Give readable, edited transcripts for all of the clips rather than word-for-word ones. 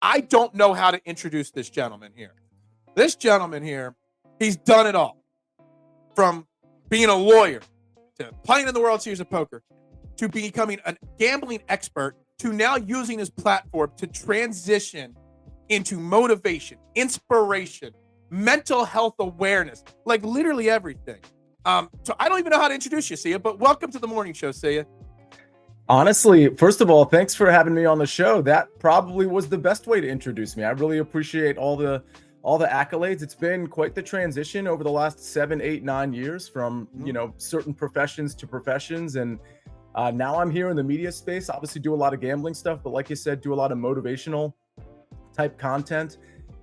I don't know how to introduce this gentleman here. This gentleman here, he's done it all. From being a lawyer to playing in the World Series of Poker to becoming a gambling expert to now using his platform to transition into motivation, inspiration, mental health awareness, like literally everything. So I don't even know how to introduce you, Sia, but welcome to the morning show, Sia. Honestly, first of all, thanks for having me on the show. That probably was the best way to introduce me. I really appreciate all the accolades. It's been quite the transition over the last 7, 8, 9 years from, certain professions to professions. And now I'm here in the media space, obviously do a lot of gambling stuff, but like you said, do a lot of motivational type content.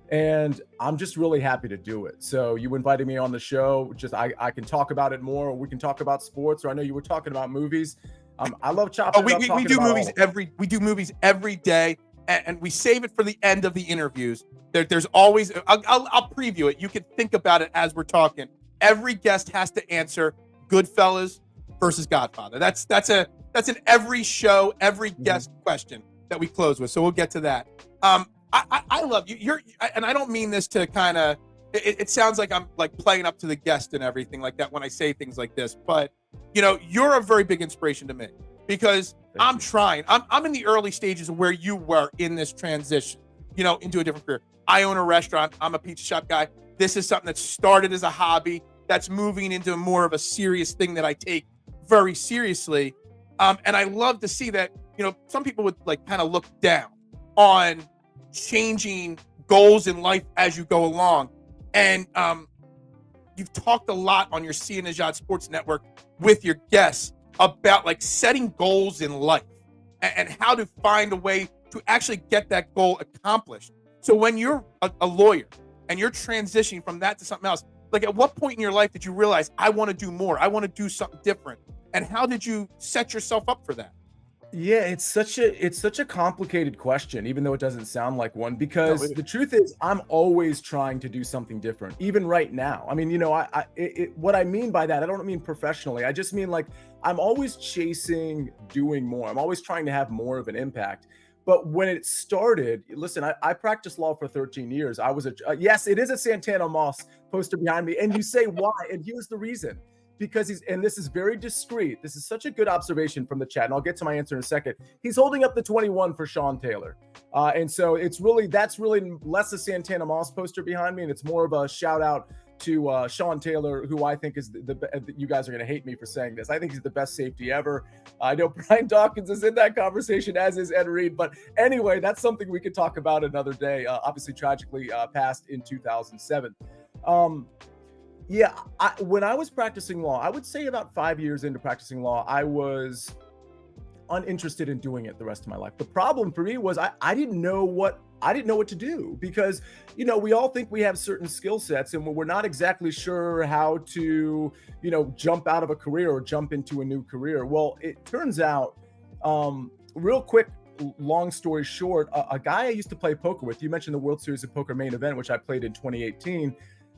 And I'm just really happy to do it. So you invited me on the show. Just I can talk about it more, or we can talk about sports, or I know you were talking about movies. I love chopping. We do movies every day, and we save it for the end of the interviews. There's always I'll preview it. You can think about it as we're talking. Every guest has to answer Goodfellas versus Godfather. That's an every show, every guest question that we close with. So we'll get to that. I love you. And I don't mean this to kind of. It sounds like I'm like playing up to the guest and everything like that when I say things like this. But you're a very big inspiration to me because I'm trying. I'm in the early stages of where you were in this transition, into a different career. I own a restaurant. I'm a pizza shop guy. This is something that started as a hobby that's moving into more of a serious thing that I take very seriously. And I love to see that, some people would like kind of look down on changing goals in life as you go along. And you've talked a lot on your Sia Nejad Sports Network with your guests about like setting goals in life and how to find a way to actually get that goal accomplished. So when you're a lawyer and you're transitioning from that to something else, like at what point in your life did you realize I want to do more? I want to do something different. And how did you set yourself up for that? Yeah, it's such a complicated question, even though it doesn't sound like one, because the truth is I'm always trying to do something different, even right now. I mean, what I mean by that, I don't mean professionally. I just mean like I'm always chasing doing more. I'm always trying to have more of an impact. But when it started, listen, I practiced law for 13 years. I was yes, it is a Santana Moss poster behind me. And you say why? And here's the reason. Because and this is very discreet. This is such a good observation from the chat, and I'll get to my answer in a second. He's holding up the 21 for Sean Taylor. And so that's really less a Santana Moss poster behind me, and it's more of a shout out to Sean Taylor, who I think is you guys are going to hate me for saying this. I think he's the best safety ever. I know Brian Dawkins is in that conversation, as is Ed Reed. But anyway, that's something we could talk about another day. Obviously, tragically passed in 2007. Yeah, when I was practicing law, I would say about 5 years into practicing law, I was uninterested in doing it the rest of my life. The problem for me was I didn't know what to do because, we all think we have certain skill sets and we're not exactly sure how to, jump out of a career or jump into a new career. Well, it turns out, real quick, long story short, a guy I used to play poker with, you mentioned the World Series of Poker main event, which I played in 2018.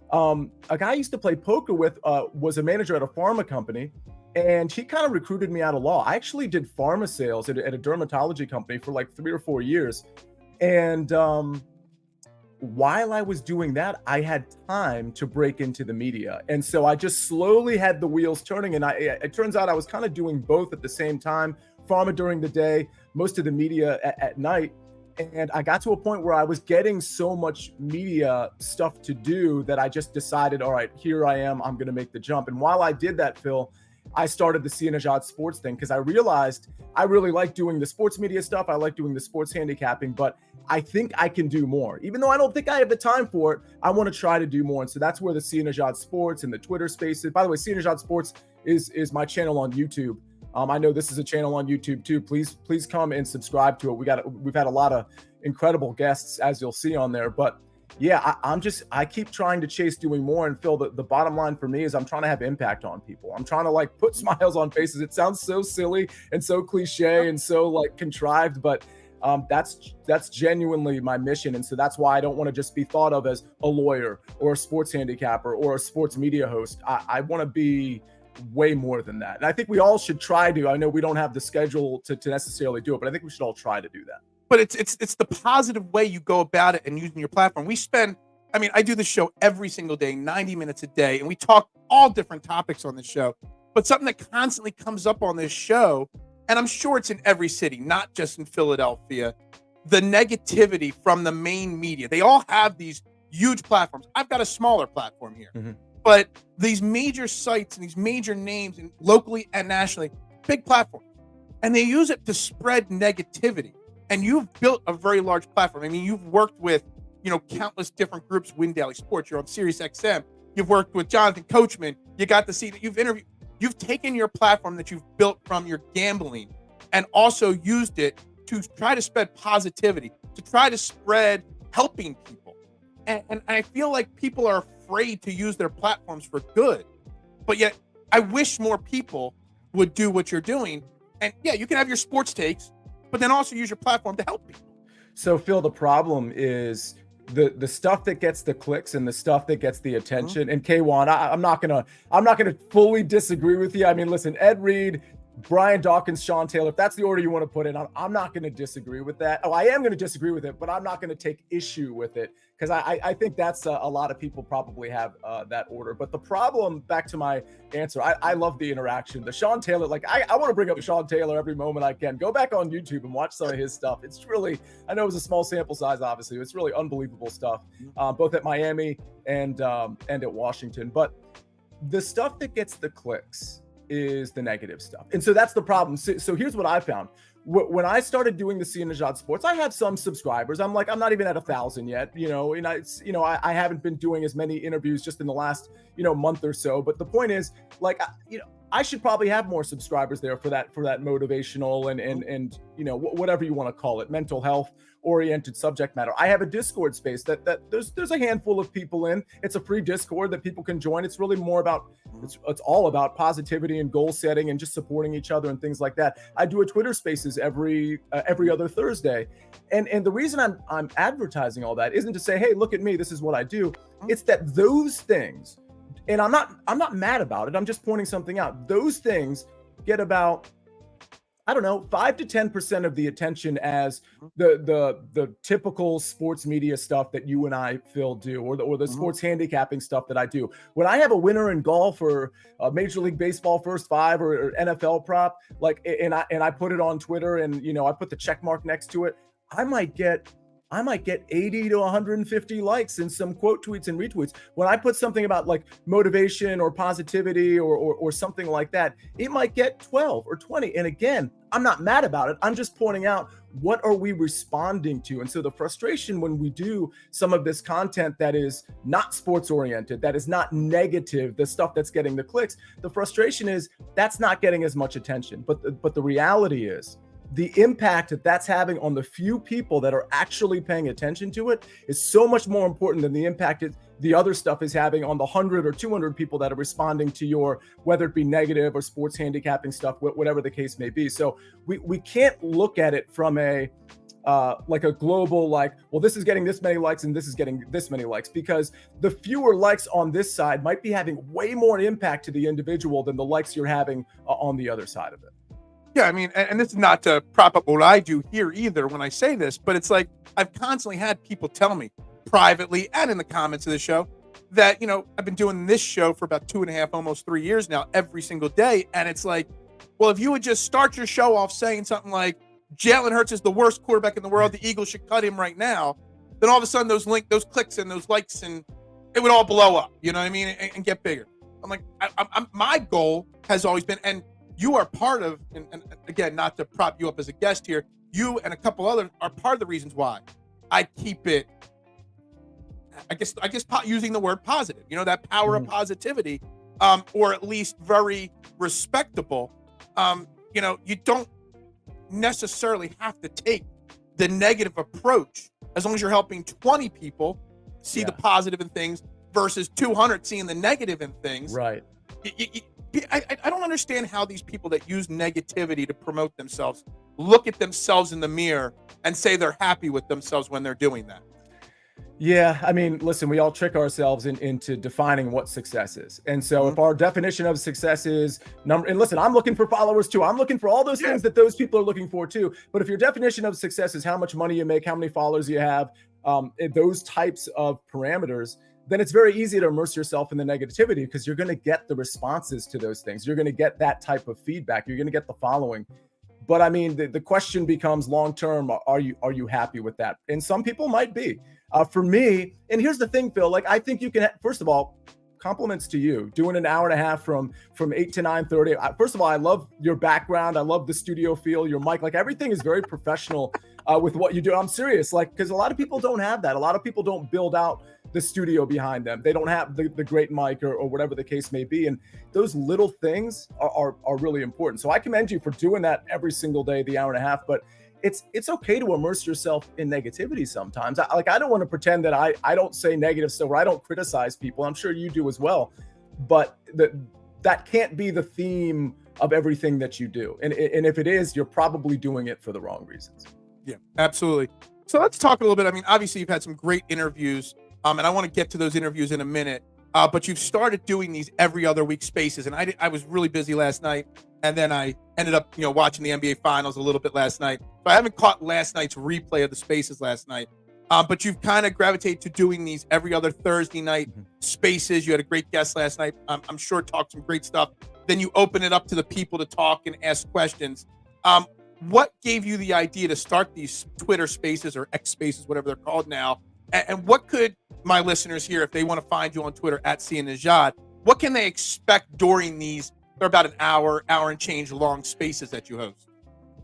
A guy I used to play poker with was a manager at a pharma company, and he kind of recruited me out of law. I actually did pharma sales at a dermatology company for like 3 or 4 years. And while I was doing that, I had time to break into the media. And so I just slowly had the wheels turning. And it turns out I was kind of doing both at the same time, pharma during the day, most of the media at night. And I got to a point where I was getting so much media stuff to do that I just decided, all right, here I am. I'm going to make the jump. And while I did that, Phil, I started the Sia Nejad sports thing because I realized I really like doing the sports media stuff. I like doing the sports handicapping, but I think I can do more. Even though I don't think I have the time for it, I want to try to do more. And so that's where the Sia Nejad sports and the Twitter spaces. By the way, Sia Nejad sports is my channel on YouTube. I know this is a channel on YouTube too. Please come and subscribe to it. We've had a lot of incredible guests, as you'll see on there. But yeah, I keep trying to chase doing more. And Phil, the bottom line for me is I'm trying to have impact on people. I'm trying to like put smiles on faces. It sounds so silly and so cliche and so like contrived, but that's genuinely my mission. And so that's why I don't want to just be thought of as a lawyer or a sports handicapper or a sports media host. I want to be way more than that. And I think we all should try to. I know we don't have the schedule to necessarily do it, but I think we should all try to do that. but it's the positive way you go about it and using your platform. I do this show every single day, 90 minutes a day, and we talk all different topics on this show. But something that constantly comes up on this show, and I'm sure it's in every city, not just in Philadelphia, the negativity from the main media. They all have these huge platforms. I've got a smaller platform here. Mm-hmm. But these major sites and these major names, and locally and nationally, big platforms, and they use it to spread negativity. And you've built a very large platform. I mean, you've worked with, countless different groups. Win Daily Sports. You're on Sirius XM. You've worked with Jonathan Coachman. You got to see that you've interviewed. You've taken your platform that you've built from your gambling and also used it to try to spread positivity, to try to spread helping people. And I feel like people are afraid to use their platforms for good. But yet, I wish more people would do what you're doing. And yeah, you can have your sports takes, but then also use your platform to help people. So, Phil, the problem is the stuff that gets the clicks and the stuff that gets the attention. Mm-hmm. And K1, I'm not gonna fully disagree with you. I mean, listen, Ed Reed, Brian Dawkins, Sean Taylor, if that's the order you want to put it, I'm not going to disagree with that. Oh, I am going to disagree with it, but I'm not going to take issue with it because I think that's a lot of people probably have that order. But the problem, back to my answer, I love the interaction. The Sean Taylor, I want to bring up Sean Taylor every moment I can. Go back on YouTube and watch some of his stuff. It's really, I know it was a small sample size, obviously. It's really unbelievable stuff, both at Miami and at Washington. But the stuff that gets the clicks is the negative stuff. And so that's the problem. So here's what I found. When I started doing the Sia Nejad Sports, I had some subscribers. I'm not even at 1,000 yet, and I haven't been doing as many interviews just in the last, month or so. But the point is, I should probably have more subscribers there for that motivational and whatever you want to call it, mental health oriented subject matter. I have a Discord space that there's a handful of people in. It's a free Discord that people can join. It's really more about it's all about positivity and goal setting and just supporting each other and things like that. I do a Twitter Spaces every other Thursday, and the reason I'm advertising all that isn't to say, hey, look at me, this is what I do. It's that those things, and I'm not mad about it. I'm just pointing something out. Those things get about 5 to 10% of the attention as the typical sports media stuff that you and I, Phil, do, or the sports handicapping stuff that I do. When I have a winner in golf or Major League Baseball first five or NFL prop, and I put it on Twitter and I put the check mark next to it, I might get 80 to 150 likes and some quote tweets and retweets. When I put something about motivation or positivity or something like that, it might get 12 or 20. And again, I'm not mad about it. I'm just pointing out, what are we responding to? And so the frustration when we do some of this content that is not sports oriented, that is not negative, the stuff that's getting the clicks, the frustration is that's not getting as much attention. But the reality is, the impact that's having on the few people that are actually paying attention to it is so much more important than the impact the other stuff is having on the 100 or 200 people that are responding to your, whether it be negative or sports handicapping stuff, whatever the case may be. So we can't look at it from a global, well, this is getting this many likes and this is getting this many likes, because the fewer likes on this side might be having way more impact to the individual than the likes you're having on the other side of it. Yeah, I mean, and this is not to prop up what I do here either when I say this, but it's I've constantly had people tell me privately and in the comments of the show that, I've been doing this show for about 2.5, almost 3 years now, every single day. And it's well, if you would just start your show off saying something like, Jalen Hurts is the worst quarterback in the world, the Eagles should cut him right now, then all of a sudden those clicks and those likes, and it would all blow up, you know what I mean, and get bigger. I'm my goal has always been, and you are part of, and again, not to prop you up as a guest here, you and a couple others are part of the reasons why I keep it, I guess using the word positive, that power of positivity, or at least very respectable. You don't necessarily have to take the negative approach as long as you're helping 20 people see the positive in things versus 200 seeing the negative in things. Right. I don't understand how these people that use negativity to promote themselves look at themselves in the mirror and say they're happy with themselves when they're doing that. Yeah, I mean, listen, we all trick ourselves into defining what success is. And so if our definition of success is number, and listen, I'm looking for followers too. I'm looking for all those things that those people are looking for too. But if your definition of success is how much money you make, how many followers you have, those types of parameters, then it's very easy to immerse yourself in the negativity because you're going to get the responses to those things. You're going to get that type of feedback. You're going to get the following. But I mean, the question becomes long term, are you happy with that? And some people might be. For me, and here's the thing, Phil, like I think you can, first of all, compliments to you doing an hour and a half from 8 to 9:30. First of all, I love your background. I love the studio feel, your mic, like everything is very professional with what you do. I'm serious, like, because a lot of people don't have that. A lot of people don't build out the studio behind them. They don't have the great mic or whatever the case may be. And those little things are really important. So I commend you for doing that every single day, the hour and a half. But it's okay to immerse yourself in negativity sometimes. I don't want to pretend that I don't say negative stuff or I don't criticize people. I'm sure you do as well. But that can't be the theme of everything that you do. And if it is, you're probably doing it for the wrong reasons. Yeah, absolutely. So let's talk a little bit. I mean, obviously you've had some great interviews, and I want to get to those interviews in a minute. But you've started doing these every other week spaces, and I was really busy last night, and then I ended up watching the NBA Finals a little bit last night. So I haven't caught last night's replay of the spaces last night. But you've kind of gravitated to doing these every other Thursday night spaces. You had a great guest last night. I'm sure talked some great stuff. Then you open it up to the people to talk and ask questions. What gave you the idea to start these Twitter spaces or X spaces, whatever they're called now? And what could my listeners here, if they want to find you on Twitter at Sia Nejad, what can they expect during these? They're about an hour and change long spaces that you host.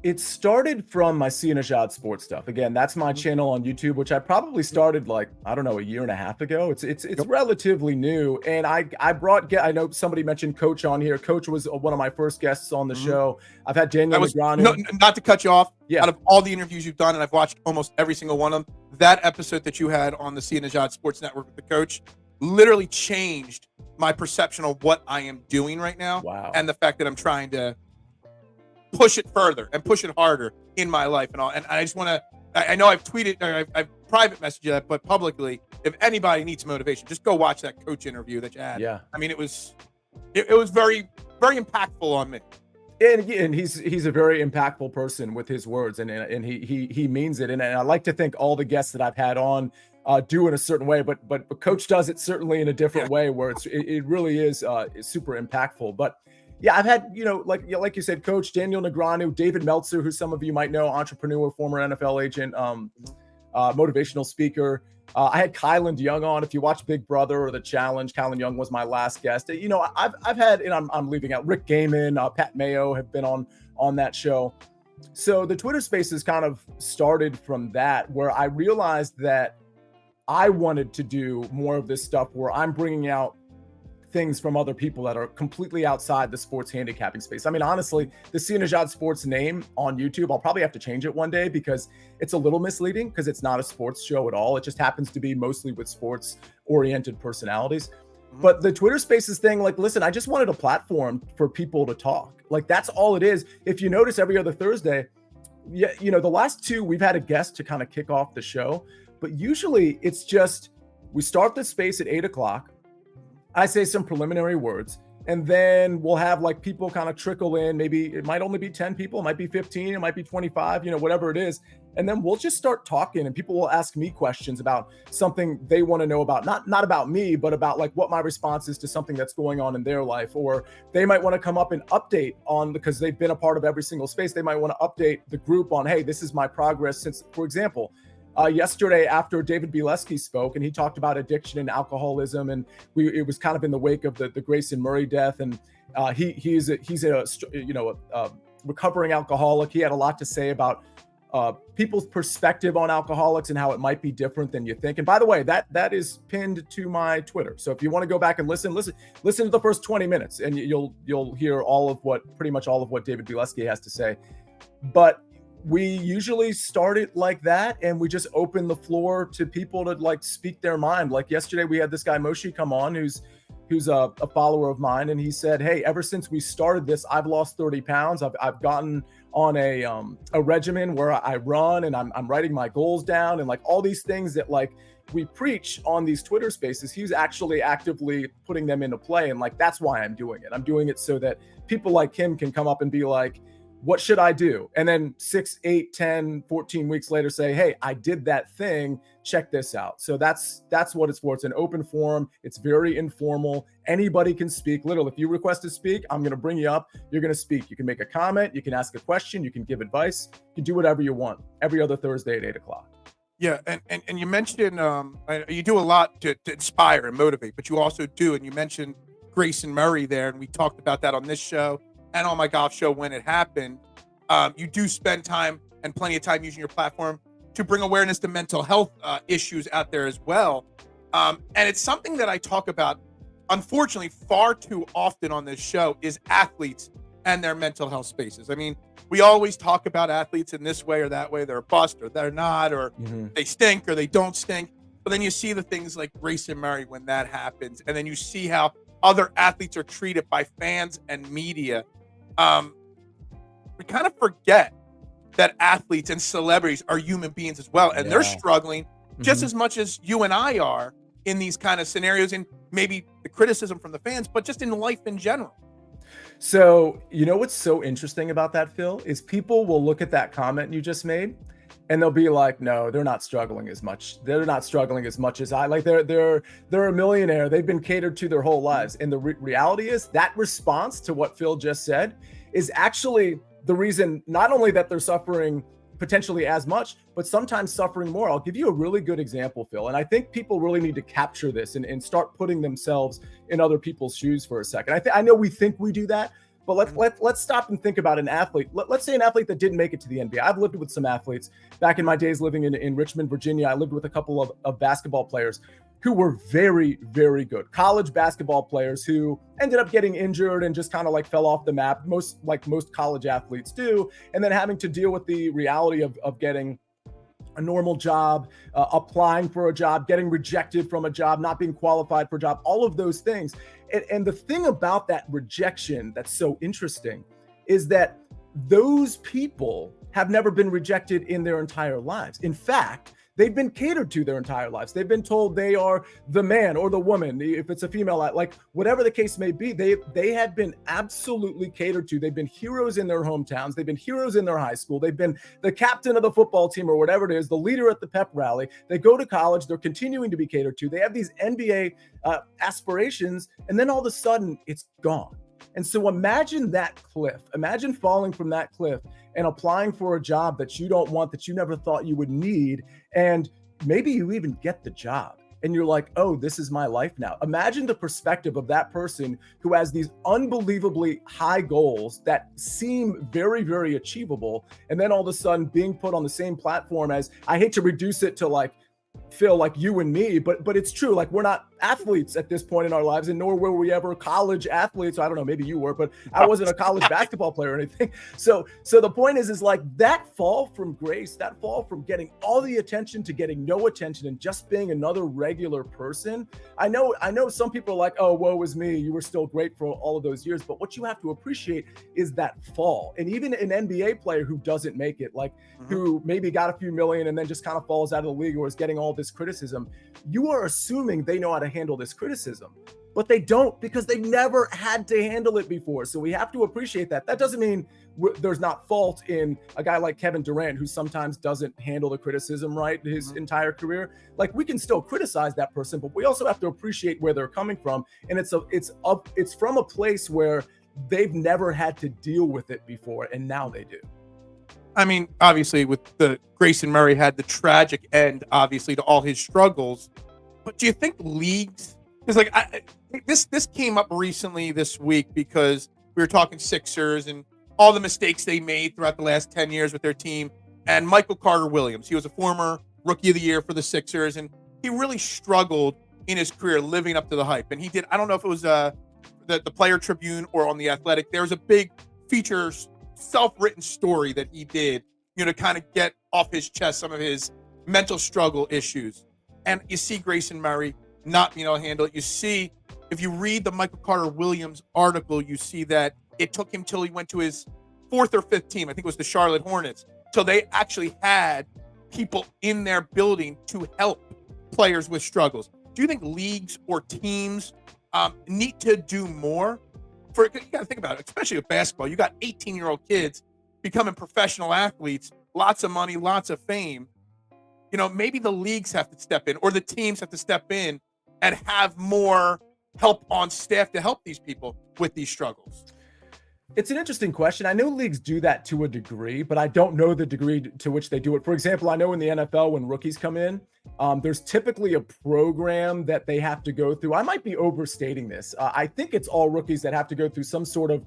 It started from my Sia Nejad sports stuff. Again, that's my channel on YouTube, which I probably started like, I don't know, a year and a half ago. It's relatively new. And I know somebody mentioned Coach on here. Coach was one of my first guests on the show. I've had Daniel Negreanu. Not to cut you off. Yeah. Out of all the interviews you've done, and I've watched almost every single one of them, that episode that you had on the Sia Nejad Sports Network with the coach literally changed my perception of what I am doing right now. Wow. And the fact that I'm trying to push it further and push it harder in my life and all. And I just want to, I know I've tweeted, or I've private messaged that, but publicly, if anybody needs motivation, just go watch that coach interview that you had. Yeah. I mean, it was very, very impactful on me. And he's a very impactful person with his words, and he means it. And I like to think all the guests that I've had on do in a certain way, but Coach does it certainly in a different way where it really is super impactful. But yeah, I've had, like you said, Coach Daniel Negreanu, David Meltzer, who some of you might know, entrepreneur, former NFL agent, motivational speaker. I had Kylan Young on. If you watch Big Brother or The Challenge, Kylan Young was my last guest. I've had, and I'm leaving out, Rick Gaiman, Pat Mayo have been on that show. So the Twitter Spaces kind of started from that, where I realized that I wanted to do more of this stuff where I'm bringing out things from other people that are completely outside the sports handicapping space. I mean, honestly, the Sia Nejad Sports name on YouTube, I'll probably have to change it one day because it's a little misleading because it's not a sports show at all. It just happens to be mostly with sports oriented personalities. But the Twitter Spaces thing, like, listen, I just wanted a platform for people to talk. Like, that's all it is. If you notice every other Thursday, the last two, we've had a guest to kind of kick off the show, but usually it's just, we start the space at 8:00. I say some preliminary words, and then we'll have like people kind of trickle in. Maybe it might only be 10 people, it might be 15, it might be 25, whatever it is. And then we'll just start talking, and people will ask me questions about something they want to know about, not about me, but about like what my response is to something that's going on in their life. Or they might want to come up and update on, because they've been a part of every single space, they might want to update the group on, hey, this is my progress since, for example, yesterday after David Bileski spoke, and he talked about addiction and alcoholism, and it was kind of in the wake of the Grayson Murray death, and he's a recovering alcoholic. He had a lot to say about people's perspective on alcoholics and how it might be different than you think. And by the way, that is pinned to my Twitter. So if you want to go back and listen to the first 20 minutes, and you'll hear pretty much all of what David Bileski has to say. But we usually start it like that, and we just open the floor to people to like speak their mind. Like yesterday, we had this guy Moshe come on, who's a follower of mine, and he said, "Hey, ever since we started this, I've lost 30 pounds. I've gotten on a regimen where I run and I'm writing my goals down and like all these things that like we preach on these Twitter spaces. He's actually actively putting them into play. And like, that's why I'm doing it. I'm doing it so that people like him can come up and be like, what should I do? And then 6, 8, 10, 14 weeks later say, hey, I did that thing. Check this out. So that's what it's for. It's an open forum. It's very informal. Anybody can speak. Literally, if you request to speak, I'm going to bring you up. You're going to speak. You can make a comment. You can ask a question. You can give advice. You can do whatever you want every other Thursday at 8 o'clock. Yeah, and you mentioned you do a lot to inspire and motivate, but you also do, and you mentioned Grayson Murray there, and we talked about that on this show and on my golf show when it happened. You do spend time and plenty of time using your platform to bring awareness to mental health issues out there as well. And it's something that I talk about, unfortunately, far too often on this show is athletes and their mental health spaces. I mean, we always talk about athletes in this way or that way. They're a bust or they're not, or they stink or they don't stink. But then you see the things like Grayson Murray when that happens. And then you see how other athletes are treated by fans and media. We kind of forget that athletes and celebrities are human beings as well. And they're struggling just as much as you and I are in these kind of scenarios, and maybe the criticism from the fans, but just in life in general. So, you know what's so interesting about that, Phil, is people will look at that comment you just made and they'll be like, no, they're not struggling as much. They're not struggling as much as I. Like they're a millionaire. They've been catered to their whole lives. And the reality is that response to what Phil just said is actually the reason not only that they're suffering potentially as much, but sometimes suffering more. I'll give you a really good example, Phil. And I think people really need to capture this and start putting themselves in other people's shoes for a second. I know we think we do that, but let's stop and think about an athlete. Let's say an athlete that didn't make it to the NBA. I've lived with some athletes back in my days living in Richmond, Virginia. I lived with a couple of basketball players who were very, very good college basketball players who ended up getting injured and just kind of like fell off the map, most college athletes do, and then having to deal with the reality of getting a normal job, applying for a job, getting rejected from a job, not being qualified for a job, all of those things. And the thing about that rejection that's so interesting is that those people have never been rejected in their entire lives. In fact, they've been catered to their entire lives. They've been told they are the man or the woman, if it's a female, like whatever the case may be, they have been absolutely catered to. They've been heroes in their hometowns. They've been heroes in their high school. They've been the captain of the football team or whatever it is, the leader at the pep rally. They go to college. They're continuing to be catered to. They have these NBA aspirations, and then all of a sudden it's gone. And so imagine that cliff. Imagine falling from that cliff and applying for a job that you don't want, that you never thought you would need. And maybe you even get the job and you're like, oh, this is my life now. Imagine the perspective of that person who has these unbelievably high goals that seem very, very achievable. And then all of a sudden being put on the same platform as, I hate to reduce it to like, Phil, like you and me, but it's true. Like we're not athletes at this point in our lives, and nor were we ever college athletes. I don't know, maybe you were, but I wasn't a college basketball player or anything. So the point is like that fall from grace, that fall from getting all the attention to getting no attention and just being another regular person. I know some people are like, oh, woe is me. You were still great for all of those years. But what you have to appreciate is that fall. And even an NBA player who doesn't make it, like who maybe got a few million and then just kind of falls out of the league or is getting all this criticism, you are assuming they know how to handle this criticism, but they don't, because they've never had to handle it before. So we have to appreciate that. That doesn't mean there's not fault in a guy like Kevin Durant, who sometimes doesn't handle the criticism right his entire career. Like we can still criticize that person, but we also have to appreciate where they're coming from. And it's from a place where they've never had to deal with it before, and now they do. I mean, obviously, with the Grayson Murray had the tragic end, obviously, to all his struggles. But do you think leagues? Because like this came up recently this week because we were talking Sixers and all the mistakes they made throughout the last 10 years with their team. And Michael Carter-Williams, he was a former Rookie of the Year for the Sixers, and he really struggled in his career living up to the hype. And he did. I don't know if it was the Player Tribune or on the Athletic. There was a big feature, self-written story that he did, to kind of get off his chest some of his mental struggle issues. And you see Grayson Murray not being able to handle it. You see, if you read the Michael Carter-Williams article, you see that it took him till he went to his fourth or fifth team. I think it was the Charlotte Hornets. So they actually had people in their building to help players with struggles. Do you think leagues or teams need to do more? You got to think about it, especially with basketball. You got 18-year-old kids becoming professional athletes, lots of money, lots of fame. Maybe the leagues have to step in, or the teams have to step in and have more help on staff to help these people with these struggles. It's an interesting question. I know leagues do that to a degree, but I don't know the degree to which they do it. For example, I know in the NFL, when rookies come in, there's typically a program that they have to go through. I might be overstating this. I think it's all rookies that have to go through some sort of,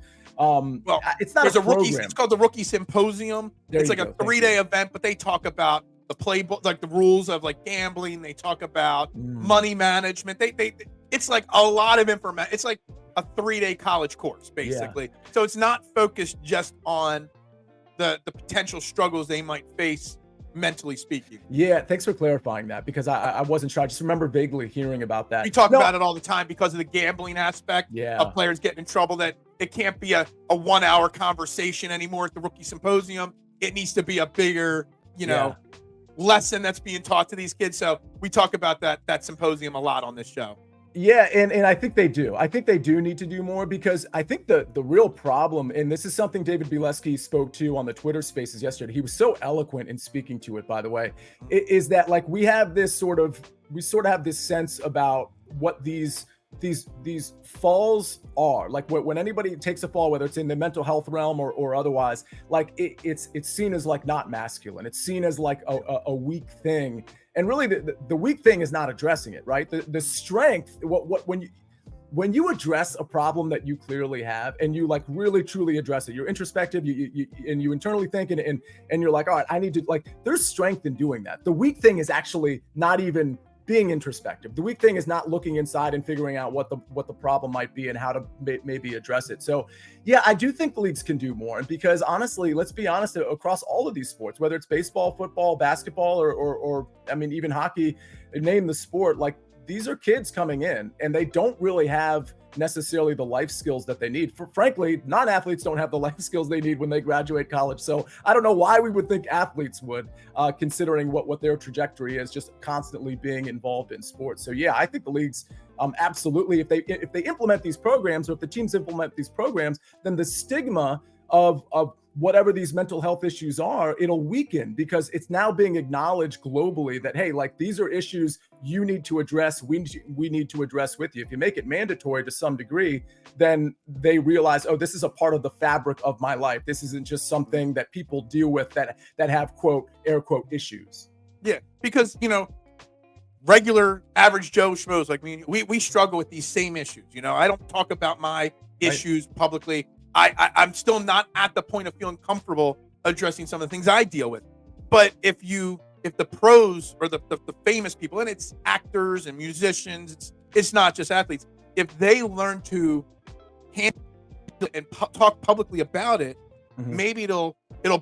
it's not a program. It's called the Rookie Symposium. It's like a 3-day event, but they talk about the playbook, like the rules of like gambling. They talk about money management. It's like a lot of information. It's like a 3-day college course, basically. Yeah. So it's not focused just on the potential struggles they might face, mentally speaking. Yeah, thanks for clarifying that, because I wasn't sure. I just remember vaguely hearing about that. We talk about it all the time because of the gambling aspect of players getting in trouble, that it can't be a 1-hour conversation anymore at the Rookie Symposium. It needs to be a bigger, lesson that's being taught to these kids. So we talk about that symposium a lot on this show. Yeah, and I think they do. I think they do need to do more, because I think the real problem, and this is something David Bileski spoke to on the Twitter Spaces yesterday. He was so eloquent in speaking to it, by the way, is that like we sort of have this sense about what these falls are. Like when anybody takes a fall, whether it's in the mental health realm or otherwise, like it's seen as like not masculine. It's seen as like a weak thing. And really, the weak thing is not addressing it, right? The strength, when you address a problem that you clearly have, and you like really truly address it, you're introspective, you internally think, and you're like, all right, I need to, like, there's strength in doing that. The weak thing is actually not even being introspective. The weak thing is not looking inside and figuring out what the problem might be and how to maybe address it. So yeah, I do think the leagues can do more, because honestly, let's be honest, across all of these sports, whether it's baseball, football, basketball, or I mean, even hockey, name the sport, like these are kids coming in and they don't really have necessarily the life skills that they need. Frankly, non-athletes don't have the life skills they need when they graduate college. So I don't know why we would think athletes would, considering what their trajectory is, just constantly being involved in sports. So yeah, I think the leagues absolutely, if they implement these programs, or if the teams implement these programs, then the stigma of whatever these mental health issues are, it'll weaken, because it's now being acknowledged globally that, hey, like these are issues you need to address. We need to address with you. If you make it mandatory to some degree, then they realize, oh, this is a part of the fabric of my life. This isn't just something that people deal with that have quote, air quote, issues. Yeah, because, regular average Joe schmoes like me, we struggle with these same issues. I don't talk about my issues publicly. I'm still not at the point of feeling comfortable addressing some of the things I deal with. But if the pros or the famous people, and it's actors and musicians, it's not just athletes, if they learn to handle it and talk publicly about it, maybe it'll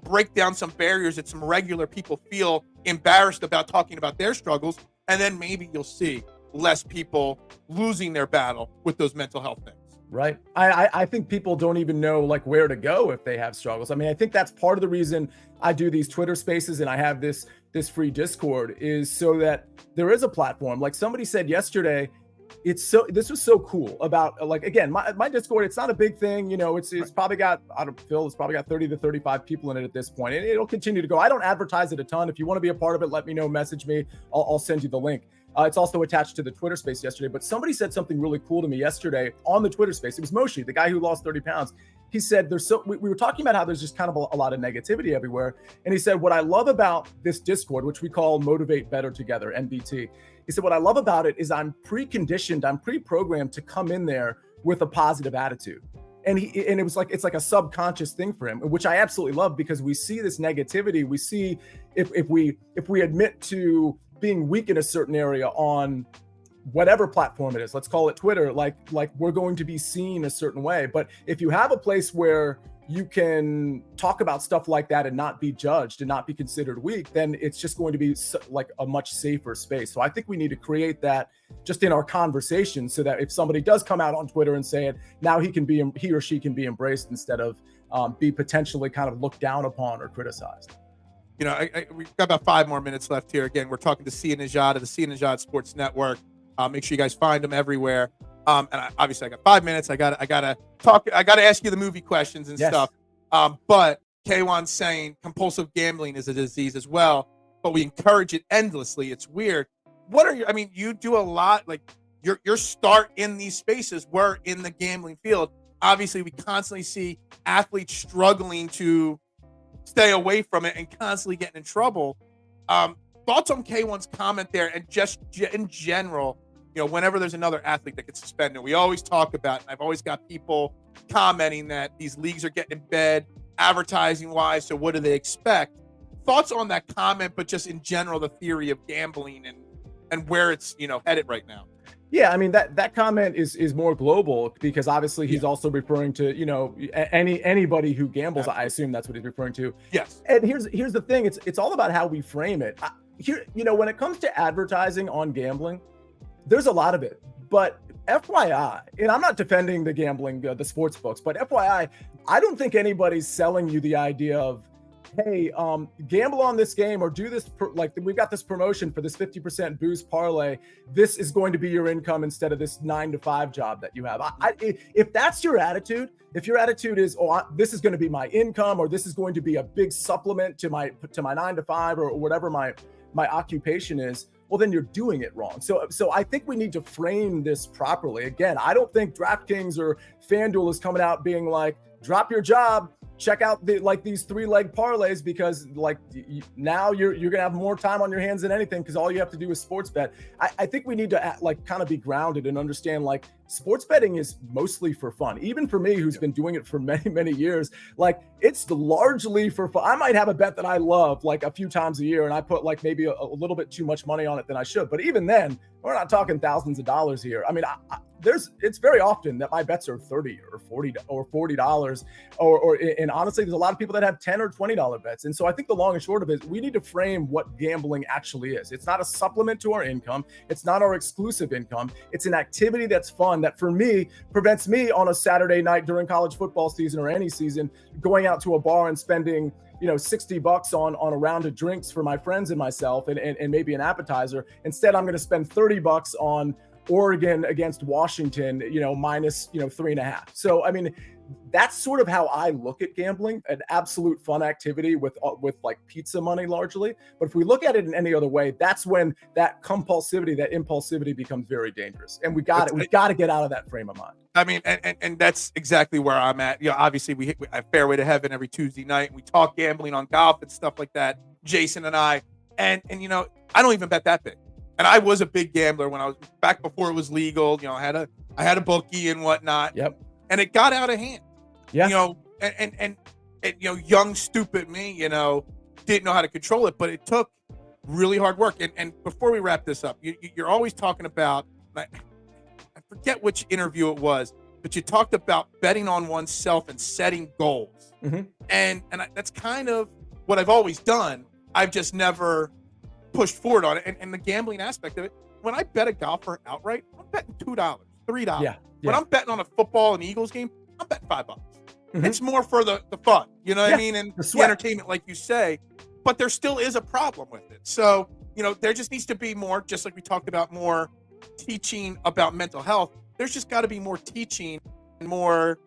break down some barriers that some regular people feel embarrassed about talking about their struggles, and then maybe you'll see less people losing their battle with those mental health things. Right. I think people don't even know like where to go if they have struggles. I mean, I think that's part of the reason I do these Twitter Spaces and I have this free Discord, is so that there is a platform. Like somebody said yesterday, this was so cool about, like, again, my Discord, it's not a big thing, it's probably got, it's probably got 30 to 35 people in it at this point, and it'll continue to go. I don't advertise it a ton. If you want to be a part of it, let me know, message me. I'll send you the link. It's also attached to the Twitter Space yesterday, but somebody said something really cool to me yesterday on the Twitter Space. It was Moshi, the guy who lost 30 pounds. He said, we were talking about how there's just kind of a lot of negativity everywhere. And he said, what I love about this Discord, which we call Motivate Better Together, MBT. He said, what I love about it is I'm preconditioned, I'm pre-programmed to come in there with a positive attitude. And it was like, it's like a subconscious thing for him, which I absolutely love, because we see this negativity. We see if we admit to being weak in a certain area on whatever platform it is, let's call it Twitter, like we're going to be seen a certain way. But if you have a place where you can talk about stuff like that and not be judged and not be considered weak, then it's just going to be like a much safer space. So I think we need to create that just in our conversation, so that if somebody does come out on Twitter and say it, now he or she can be embraced instead of be potentially kind of looked down upon or criticized. You know, we've got about 5 more minutes left here. Again, we're talking to Sia Nejad of the Sia Nejad Sports Network. Make sure you guys find them everywhere. Obviously I got 5 minutes. I gotta talk. I gotta ask you the movie questions and stuff. But K1's saying compulsive gambling is a disease as well, but we encourage it endlessly. It's weird. What are your? I mean, you do a lot. Like your start in these spaces were in the gambling field. Obviously, we constantly see athletes struggling to stay away from it and constantly getting in trouble. Thoughts on K1's comment there, and just in general, you know, whenever there's another athlete that gets suspended, we always talk about, and I've always got people commenting that these leagues are getting in bed advertising wise. So what do they expect? Thoughts on that comment, but just in general, the theory of gambling and where it's, you know, headed right now. Yeah, I mean, that comment is more global, because obviously he's also referring to, you know, anybody who gambles. Absolutely. I assume that's what he's referring to. Yes. And here's the thing. It's all about how we frame it. Here, you know, when it comes to advertising on gambling, there's a lot of it. But FYI, and I'm not defending the gambling, the sports books, but FYI, I don't think anybody's selling you the idea of, hey, gamble on this game or do this, like we've got this promotion for this 50% boost parlay. This is going to be your income instead of this 9-to-5 job that you have. If that's your attitude, if your attitude is, this is going to be my income, or this is going to be a big supplement to my 9-to-5 or whatever my occupation is, well, then you're doing it wrong. So I think we need to frame this properly. Again, I don't think DraftKings or FanDuel is coming out being like, drop your job, check out these 3-leg parlays, because now you're gonna have more time on your hands than anything, because all you have to do is sports bet. I think we need to kind of be grounded and understand, like, sports betting is mostly for fun. Even for me, who's been doing it for many years, like, it's largely for fun. I might have a bet that I love like a few times a year, and I put like maybe a little bit too much money on it than I should. But even then, we're not talking thousands of dollars here. I mean, it's very often that my bets are $30 or $40 or $40, and honestly, there's a lot of people that have $10 or $20 bets. And so I think the long and short of it is, we need to frame what gambling actually is. It's not a supplement to our income. It's not our exclusive income. It's an activity that's fun, that for me prevents me on a Saturday night during college football season or any season going out to a bar and spending, you know, $60 on a round of drinks for my friends and myself and maybe an appetizer. Instead, I'm going to spend $30 on Oregon against Washington, you know, minus, you know, 3.5. So, I mean, that's sort of how I look at gambling, an absolute fun activity with like pizza money largely. But if we look at it in any other way, that's when that compulsivity, that impulsivity becomes very dangerous. And we've got to get out of that frame of mind. I mean, and that's exactly where I'm at. You know, obviously we have Fairway to Heaven every Tuesday night, and we talk gambling on golf and stuff like that, Jason and I. And you know, I don't even bet that big. And I was a big gambler when I was back before it was legal. You know, I had a bookie and whatnot. Yep. And it got out of hand. Yeah. You know, and you know, young, stupid me, you know, didn't know how to control it, but it took really hard work. And before we wrap this up, you're always talking about, I forget which interview it was, but you talked about betting on oneself and setting goals. Mm-hmm. And that's kind of what I've always done. I've just never pushed forward on it. And the gambling aspect of it, when I bet a golfer outright, I'm betting $2, $3. Yeah. When I'm betting on a football and Eagles game, I'm betting $5. Mm-hmm. It's more for the fun, you know what I mean? And the entertainment, like you say, but there still is a problem with it. So, you know, there just needs to be more, just like we talked about, more teaching about mental health. There's just got to be more teaching and more,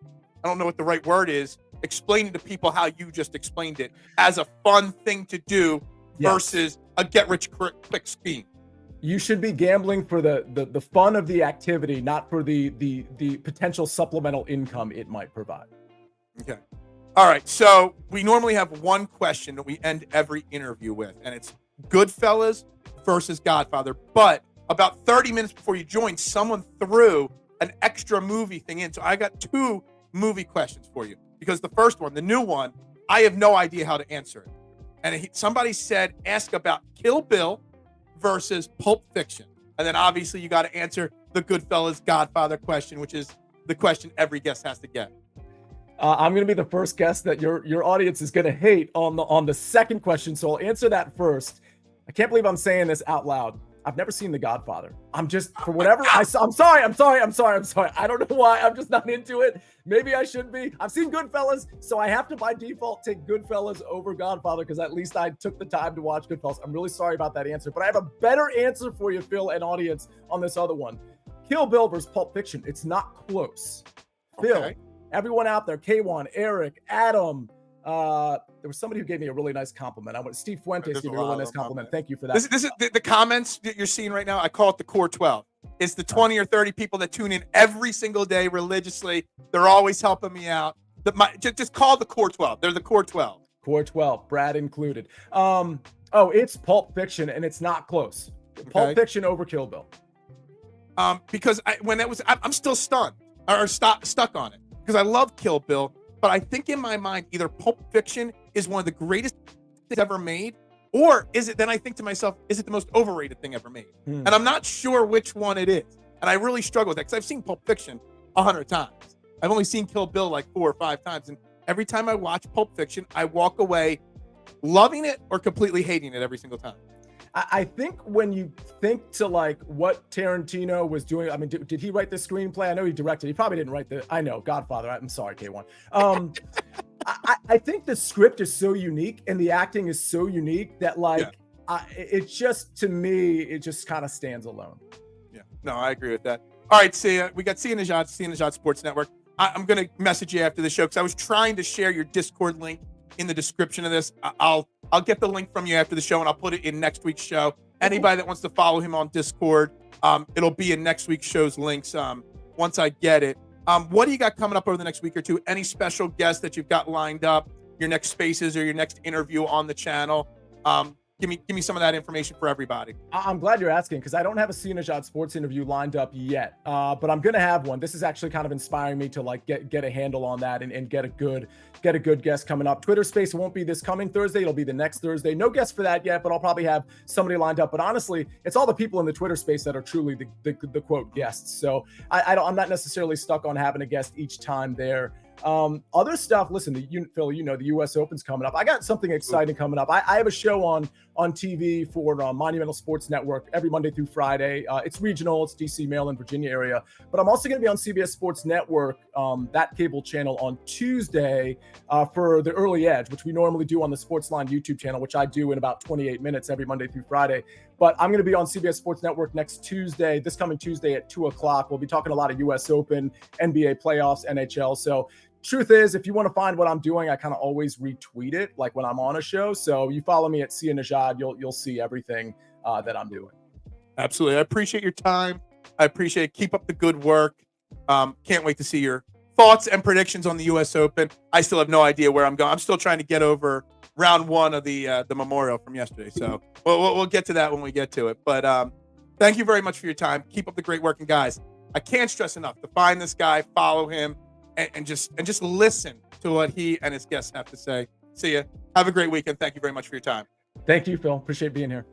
I don't know what the right word is, explaining to people how you just explained it as a fun thing to do versus a get-rich-quick scheme. You should be gambling for the fun of the activity, not for the potential supplemental income it might provide. Okay. All right. So we normally have one question that we end every interview with, and it's Goodfellas versus Godfather. But about 30 minutes before you joined, someone threw an extra movie thing in. So I got 2 movie questions for you, because the first one, the new one, I have no idea how to answer it. And somebody said, ask about Kill Bill versus Pulp Fiction. And then obviously you got to answer the Goodfellas Godfather question, which is the question every guest has to get. I'm going to be the first guest that your audience is going to hate on the second question. So I'll answer that first. I can't believe I'm saying this out loud. I've never seen The Godfather. I'm just, for whatever, I'm sorry. I don't know why. I'm just not into it. Maybe I should be. I've seen Goodfellas, so I have to by default take Goodfellas over Godfather because at least I took the time to watch Goodfellas. I'm really sorry about that answer, but I have a better answer for you, Phil, and audience, on this other one. Kill Bill versus Pulp Fiction. It's not close. Okay. Phil, everyone out there, K1, Eric, Adam, there was somebody who gave me a really nice compliment. I want Steve Fuentes gave me a really nice compliment. Thank you for that. This is the comments that you're seeing right now. I call it the core 12. It's the 20 or 30 people that tune in every single day religiously. They're always helping me out. Just call the core 12. They're the core 12. Core 12, Brad included. It's Pulp Fiction, and it's not close. Okay. Pulp Fiction over Kill Bill. Because I'm still stunned or stuck on it because I love Kill Bill. But I think in my mind, either Pulp Fiction is one of the greatest things ever made, or is it, then I think to myself, is it the most overrated thing ever made? And I'm not sure which one it is. And I really struggle with that because I've seen Pulp Fiction 100 times. I've only seen Kill Bill like 4 or 5 times. And every time I watch Pulp Fiction, I walk away loving it or completely hating it every single time. I think when you think to like what Tarantino was doing, I mean, did he write the screenplay? I know he directed. He probably didn't write I know, Godfather. I'm sorry, K1. I think the script is so unique and the acting is so unique that it just, to me, it just kind of stands alone. Yeah, no, I agree with that. All right, Sia, we got Sia Nejad Sports Network. I'm going to message you after the show because I was trying to share your Discord link in the description of this. I'll get the link from you after the show and I'll put it in next week's show. Anybody that wants to follow him on Discord, it'll be in next week's show's links once I get it. What do you got coming up over the next week or two? Any special guests that you've got lined up, your next spaces or your next interview on the channel? Give me some of that information for everybody. I'm glad you're asking because I don't have a Sia Nejad sports interview lined up yet, but I'm gonna have one. This is actually kind of inspiring me to like get a handle on that and get a good guest coming up. Twitter Space won't be this coming Thursday; it'll be the next Thursday. No guest for that yet, but I'll probably have somebody lined up. But honestly, it's all the people in the Twitter Space that are truly the quote guests. So I'm not necessarily stuck on having a guest each time there. Other stuff, listen, Phil, the US Open's coming up. I got something exciting coming up. I have a show on TV for Monumental Sports Network every Monday through Friday. It's regional, it's DC, Maryland, Virginia area, but I'm also going to be on CBS Sports Network, that cable channel, on Tuesday for the Early Edge, which we normally do on the SportsLine YouTube channel, which I do in about 28 minutes every Monday through Friday. But I'm going to be on CBS Sports Network this coming Tuesday at 2:00. We'll be talking a lot of US Open, NBA playoffs, NHL. So truth is, if you want to find what I'm doing, I kind of always retweet it, like when I'm on a show. So you follow me at Sia Nejad, you'll see everything that I'm doing. Absolutely. I appreciate your time. I appreciate it. Keep up the good work. Can't wait to see your thoughts and predictions on the US Open. I still have no idea where I'm going. I'm still trying to get over round 1 of the Memorial from yesterday. So we'll get to that when we get to it. But thank you very much for your time. Keep up the great work. And guys, I can't stress enough to find this guy, follow him, and just listen to what he and his guests have to say. See ya. Have a great weekend. Thank you very much for your time. Thank you, Phil. Appreciate being here.